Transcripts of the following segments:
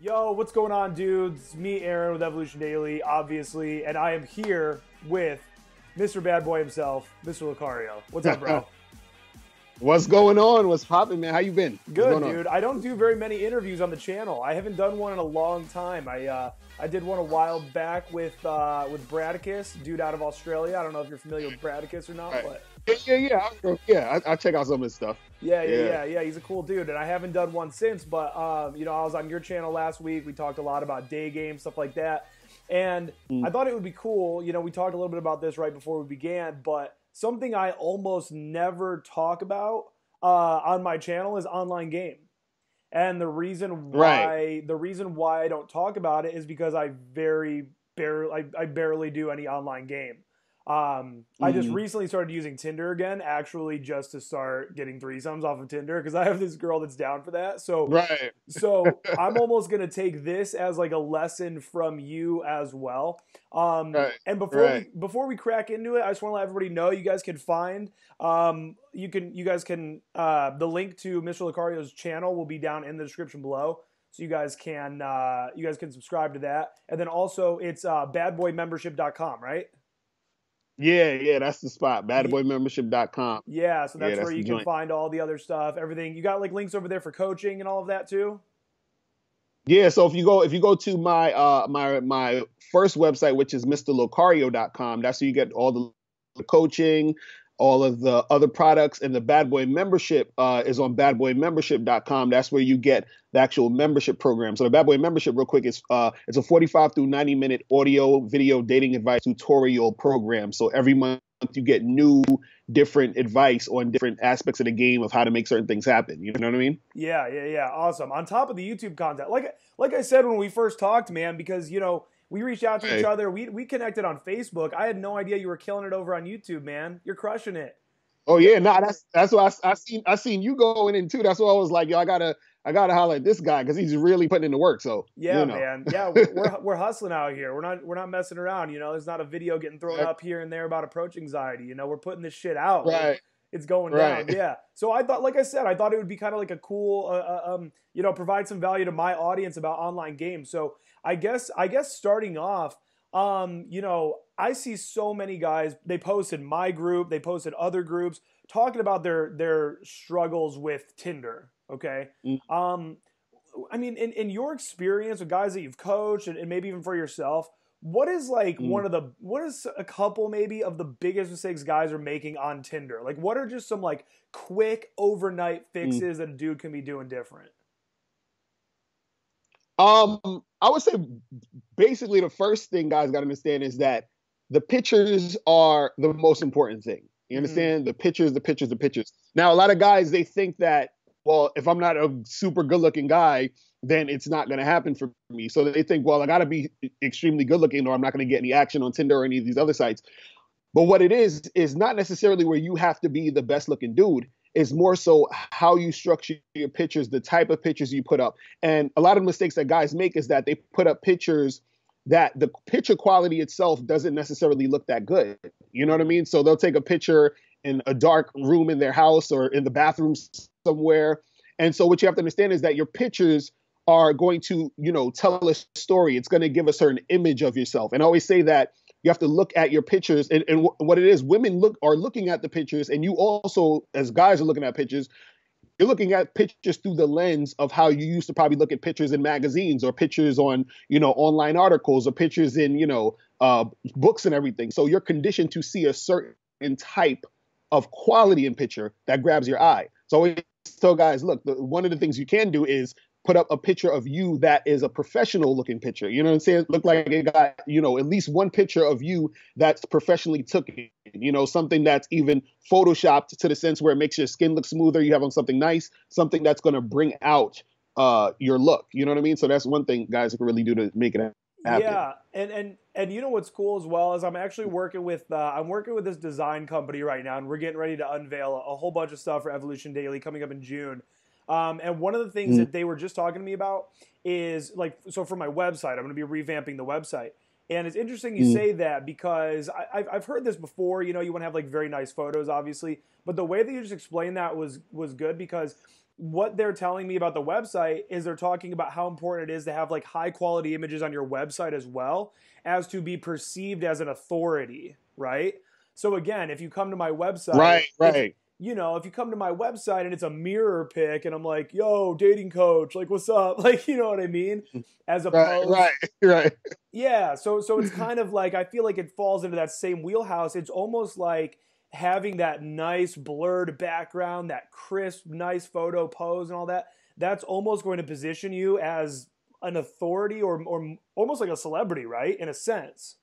Yo, what's going on, dudes? It's me, Aaron, with Evolution Daily, obviously, and I am here with Mr. Bad Boy himself, Mr. Locario. What's up, bro? What's going on? What's popping, man? How you been? What's Good, going on? dude. I don't do very many interviews on the channel. I haven't done one in a long time. I did one a while back with Bradicus, dude out of Australia. I don't know if you're familiar with Bradicus or not, Right. but I check out some of his stuff. yeah. He's a cool dude, and I haven't done one since. But I was on your channel last week. We talked a lot about day games, stuff like that, and I thought it would be cool. We talked a little bit about this right before we began, but something I almost never talk about on my channel is online game. And Right. the reason why I don't talk about it is because I barely do any online game. I just Mm. recently started using Tinder again, actually just to start getting threesomes off of Tinder because I have this girl that's down for that. So Right. so I'm almost gonna take this as like a lesson from you as well. Right. And Right. before we crack into it, I just want to let everybody know you guys can find the link to Mr. Locario's channel will be down in the description below. So you guys can subscribe to that. And then also it's badboymembership.com, right? Yeah, that's the spot. Badboymembership.com. Yeah, so Yeah, that's where that's the you can joint. find all the other stuff, everything. You got like links over there for coaching and all of that too? Yeah, so if you go to my first website, which is mrlocario.com, that's where you get all the coaching, all of the other products, and the Bad Boy membership is on badboymembership.com. That's where you get the actual membership program. So the Bad Boy membership, real quick, is it's a 45 through 90-minute audio, video, dating advice tutorial program. So every month you get new, different advice on different aspects of the game of how to make certain things happen. You know what I mean? Yeah. Awesome. On top of the YouTube content, like I said when we first talked, man, because we reached out to each Hey. other. We connected on Facebook. I had no idea you were killing it over on YouTube, man. You're crushing it. Oh yeah, nah, that's why I seen you going in too. That's why I was like, yo, I gotta holler at this guy because he's really putting in the work. So Yeah, man. Yeah, we're hustling out here. We're not messing around. There's not a video getting thrown right, up here and there about approach anxiety. We're putting this shit out. right, It's going down. right. Yeah. So I thought, like I said, I thought it would be kind of like a cool, provide some value to my audience about online games. So I guess starting off, I see so many guys. They post in my group, they post in other groups talking about their struggles with Tinder. Okay. Mm, Um, I mean, in your experience with guys that you've coached and maybe even for yourself, what is like mm, what is a couple maybe of the biggest mistakes guys are making on Tinder? Like what are just some like quick overnight mm. fixes that a dude can be doing different? I would say basically the first thing guys got to understand is that the pictures are the most important thing. You Mm-hmm. understand? The pictures, the pictures, the pictures. Now, a lot of guys they think that, well, if I'm not a super good-looking guy, then it's not going to happen for me. So they think, well, I got to be extremely good-looking, or I'm not going to get any action on Tinder or any of these other sites. But what it is not necessarily where you have to be the best looking dude. It's more so how you structure your pictures, the type of pictures you put up. And a lot of mistakes that guys make is that they put up pictures that the picture quality itself doesn't necessarily look that good. You know what I mean? So they'll take a picture in a dark room in their house or in the bathroom somewhere. And so what you have to understand is that your pictures are going to, tell a story. It's going to give a certain image of yourself. And I always say that you have to look at your pictures and what it is. Women are looking at the pictures, and you also, as guys, are looking at pictures. You're looking at pictures through the lens of how you used to probably look at pictures in magazines or pictures on, online articles or pictures in, books and everything. So you're conditioned to see a certain type of quality in picture that grabs your eye. So I always tell guys, look, one of the things you can do is put up a picture of you that is a professional looking picture. You know what I'm saying? Look like it got, at least one picture of you that's professionally taken. Something that's even photoshopped to the sense where it makes your skin look smoother. You have on something nice, something that's going to bring out your look. You know what I mean? So that's one thing guys can really do to make it happen. Yeah, and you know what's cool as well is I'm working with this design company right now, and we're getting ready to unveil a whole bunch of stuff for Evolution Daily coming up in June. And one of the things Mm, that they were just talking to me about is like, so for my website, I'm going to be revamping the website. And it's interesting you mm, say that because I've heard this before. You want to have like very nice photos, obviously, but the way that you just explained that was good because what they're telling me about the website is they're talking about how important it is to have like high quality images on your website as well as to be perceived as an authority, right? So again, if you come to my website, Right, right. if you come to my website and it's a mirror pic and I'm like, yo, dating coach, like, what's up? Like, you know what I mean? As Right, opposed, right, right. yeah. So it's kind of like, I feel like it falls into that same wheelhouse. It's almost like having that nice blurred background, that crisp, nice photo pose and all that. That's almost going to position you as an authority or almost like a celebrity, right? In a sense.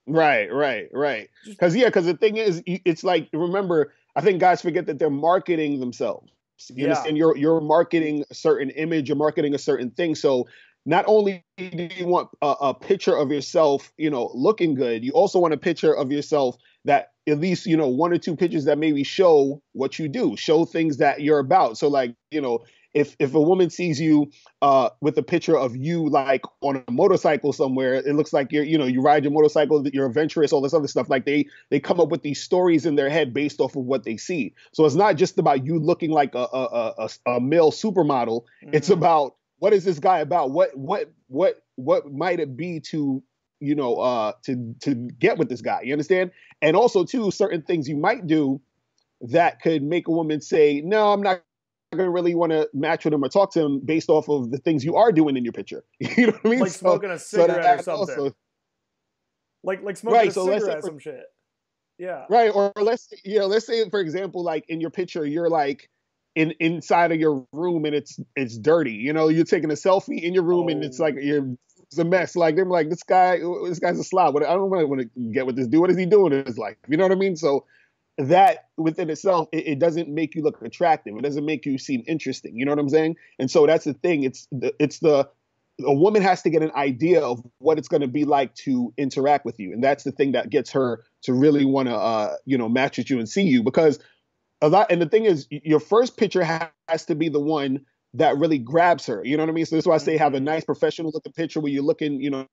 Right, right, right. Just, Because the thing is, it's like, remember, I think guys forget that they're marketing themselves. You yeah. understand? You're marketing a certain image, you're marketing a certain thing. So not only do you want a picture of yourself, looking good, you also want a picture of yourself that at least, one or two pictures that maybe show what you do, show things that you're about. So like, if a woman sees you with a picture of you like on a motorcycle somewhere, it looks like you ride your motorcycle, you're adventurous, all this other stuff. Like they come up with these stories in their head based off of what they see. So it's not just about you looking like a male supermodel. It's about, what is this guy about? What might it be to to get with this guy? You understand? And also too, certain things you might do that could make a woman say, no, I'm not going to really want to match with him or talk to him based off of the things you are doing in your picture. You know what I mean? like smoking a cigarette or something. Also, like smoking right. a So let's say cigarette, some shit. Yeah. right, or let's say for example, like in your picture, you're like inside of your room and it's dirty. You're taking a selfie in your room and it's Oh. like it's a mess. Like they're like, this guy's a slob. I don't want to get with this dude. What is he doing in his life? You know what I mean? So that within itself, it doesn't make you look attractive. It doesn't make you seem interesting. You know what I'm saying? And so that's the thing. A woman has to get an idea of what it's going to be like to interact with you. And that's the thing that gets her to really want to, match with you and see you, because and the thing is, your first picture has to be the one that really grabs her. You know what I mean? So that's why I say have a nice professional looking picture where you're looking,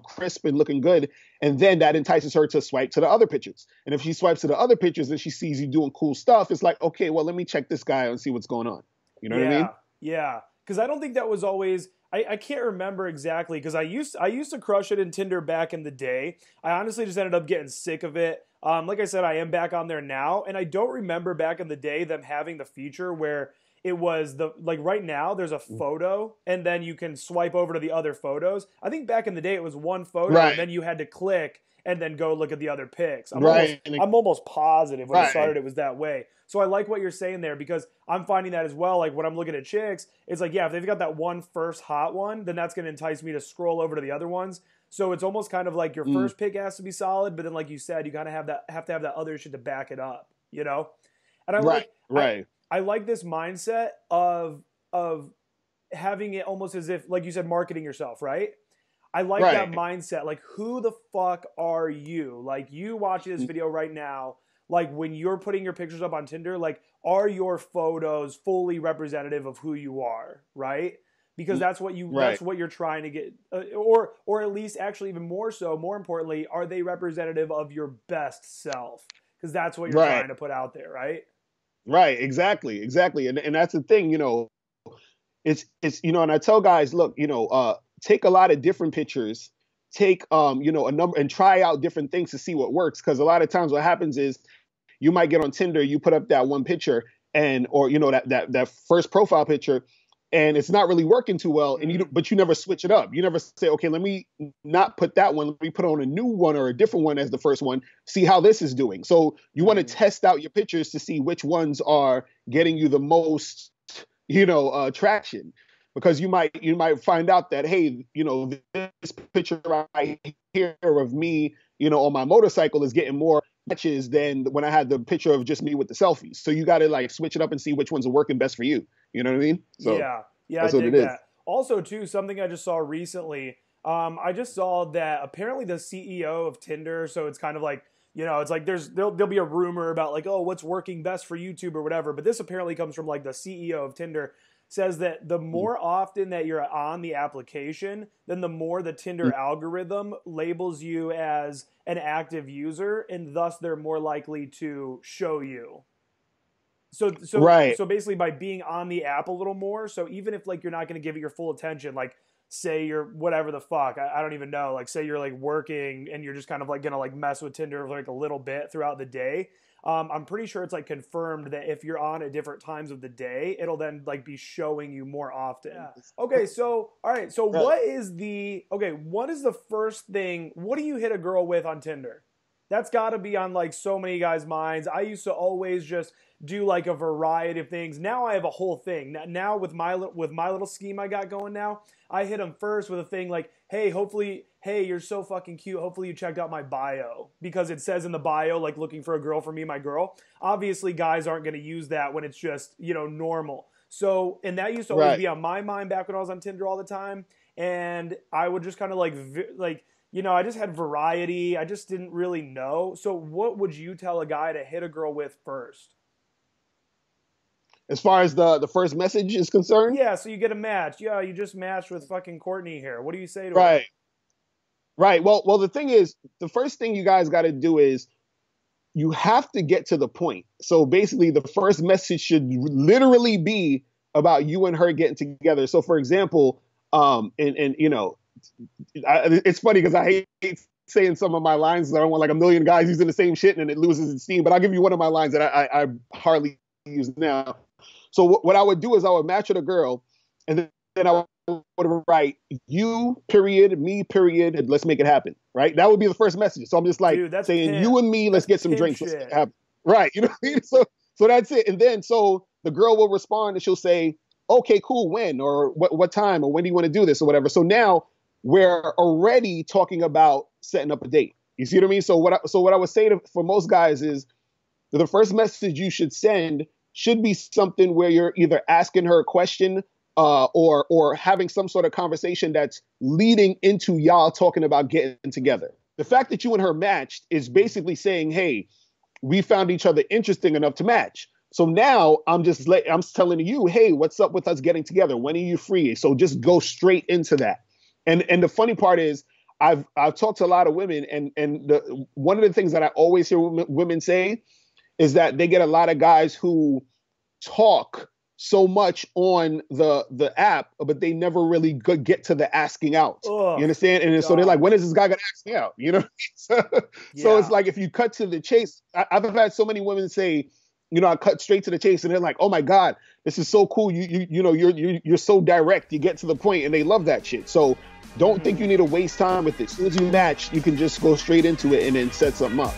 crisp and looking good. And then that entices her to swipe to the other pictures. And if she swipes to the other pictures and she sees you doing cool stuff, it's like, okay, well, let me check this guy out and see what's going on. You know what I mean? Yeah. Because I don't think that was always. I can't remember exactly because I used to crush it in Tinder back in the day. I honestly just ended up getting sick of it. Like I said, I am back on there now, and I don't remember back in the day them having the feature where it was right now there's a photo and then you can swipe over to the other photos. I think back in the day it was one photo and then you had to click and then go look at the other pics. I'm almost positive when it started it was that way. So I like what you're saying there because I'm finding that as well. Like when I'm looking at chicks, it's like, yeah, if they've got that one first hot one, then that's going to entice me to scroll over to the other ones. So it's almost kind of like your first pick has to be solid, but then like you said, you kind of have to have that other shit to back it up, And I like this mindset of having it almost as if, like you said, marketing yourself, right? I like that mindset. Like, who the fuck are you? Like, you watching this video right now, like when you're putting your pictures up on Tinder, like, are your photos fully representative of who you are, right? Because that's what you're trying to get, or at least actually even more so, more importantly, are they representative of your best self? Because that's what you're trying to put out there, right? Right, exactly. And that's the thing, it's and I tell guys, look, take a lot of different pictures, take a number and try out different things to see what works. Because a lot of times what happens is you might get on Tinder, you put up that one picture or that first profile picture, and it's not really working too well, but you never switch it up. You never say, okay, let me not put that one, let me put on a new one or a different one as the first one, see how this is doing. So you want to test out your pictures to see which ones are getting you the most traction, because you might find out that, hey, this picture right here of me, on my motorcycle is getting more matches than when I had the picture of just me with the selfies. So you got to like switch it up and see which ones are working best for you. You know what I mean? So yeah, that's I what dig it is. that. Also, too, something I just saw recently. I just saw that apparently the CEO of Tinder. So it's kind of like, it's like there'll be a rumor about like, oh, what's working best for YouTube or whatever. But this apparently comes from like the CEO of Tinder. Says that the more often that you're on the application, then the more the Tinder algorithm labels you as an active user, and thus they're more likely to show you. Right. So basically by being on the app a little more, so even if like you're not going to give it your full attention, like say you're whatever the fuck, I don't even know, like say you're like working and you're just kind of like gonna like mess with Tinder like a little bit throughout the day. I'm pretty sure it's like confirmed that if you're on at different times of the day, it'll then like be showing you more often. Yeah. Okay, so all right, so what is the first thing? What do you hit a girl with on Tinder? That's got to be on like so many guys' minds. I used to always just do like a variety of things. Now I have a whole thing. Now with my little scheme I got going now, I hit them first with a thing like, hey, you're so fucking cute. Hopefully you checked out my bio, because it says in the bio like looking for a girl for me, my girl. Obviously guys aren't going to use that when it's just, normal. So, and that used to always be on my mind back when I was on Tinder all the time. And I would just kind of I just had variety. I just didn't really know. So what would you tell a guy to hit a girl with first? As far as the first message is concerned? Yeah, so you get a match. Yeah, you just matched with fucking Courtney here. What do you say to her? Her? Right. Well, the thing is, the first thing you guys got to do is you have to get to the point. So basically, the first message should literally be about you and her getting together. So for example, it's funny because I hate saying some of my lines. I don't want like a million guys using the same shit and it loses its steam. But I'll give you one of my lines that I hardly use now. So what I would do is I would match with a girl, and then I would write you period, me period, and let's make it happen. Right? That would be the first message. So I'm just like saying you and me, let's get some drinks. Let's make it happen. Right? You know what I mean? So that's it. And then so the girl will respond and she'll say, okay, cool. When or what time or when do you want to do this or whatever. So now we're already talking about setting up a date. You see what I mean? So what I would say for most guys is the first message you should send should be something where you're either asking her a question or having some sort of conversation that's leading into y'all talking about getting together. The fact that you and her matched is basically saying, hey, we found each other interesting enough to match. So now I'm telling you, hey, what's up with us getting together? When are you free? So just go straight into that. And the funny part is I've talked to a lot of women, and one of the things that I always hear women say is that they get a lot of guys who talk so much on the app, but they never really get to the asking out. You understand? And so they're like, when is this guy gonna ask me out? So it's like if you cut to the chase. I've had so many women say, I cut straight to the chase, and they're like, oh my God, this is so cool. You're so direct. You get to the point, and they love that shit. So don't think you need to waste time with it. As soon as you match, you can just go straight into it and then set something up.